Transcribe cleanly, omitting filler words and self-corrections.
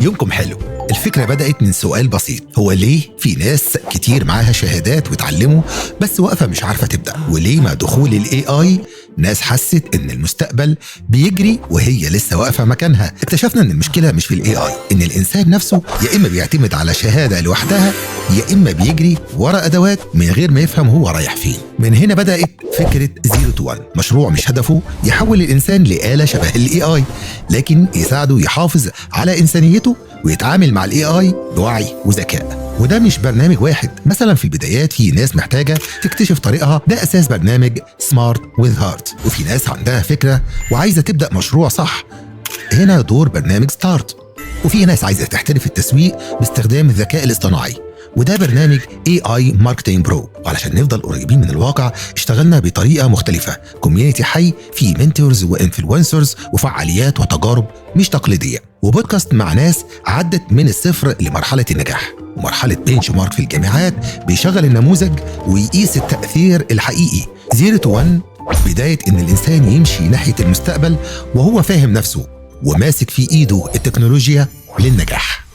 يومكم حلو. الفكرة بدأت من سؤال بسيط، هو ليه في ناس كتير معاها شهادات وتعلموا بس واقفة مش عارفة تبدأ؟ وليه مع دخول ال AI ناس حست إن المستقبل بيجري وهي لسه واقفة مكانها؟ اكتشفنا إن المشكلة مش في ال AI، إن الإنسان نفسه يا إما بيعتمد على شهادة لوحدها يا إما بيجري ورا أدوات من غير ما يفهم هو رايح فين. من هنا بدأت فكرة 0 to 1، مشروع مش هدفه يحول الإنسان لآلة شبه ال AI، لكن يساعده يحافظ على إنسانيته ويتعامل مع الاي اي بوعي وذكاء. وده مش برنامج واحد، مثلا في البدايات في ناس محتاجه تكتشف طريقها، ده اساس برنامج سمارت وذ هارت. وفي ناس عندها فكره وعايزه تبدا مشروع صح، هنا دور برنامج ستارت. وفي ناس عايزه تحترف التسويق باستخدام الذكاء الاصطناعي، وده برنامج AI Marketing Pro. وعلشان نفضل قريبين من الواقع اشتغلنا بطريقة مختلفة، كوميونيتي حي فيه منتورز وانفلونسرز وفعاليات وتجارب مش تقليدية، وبودكاست مع ناس عدت من الصفر لمرحلة النجاح، ومرحلة بنش مارك في الجامعات بيشغل النموذج ويقيس التأثير الحقيقي. 0 to 1 بداية إن الإنسان يمشي ناحية المستقبل وهو فاهم نفسه وماسك في إيده التكنولوجيا للنجاح.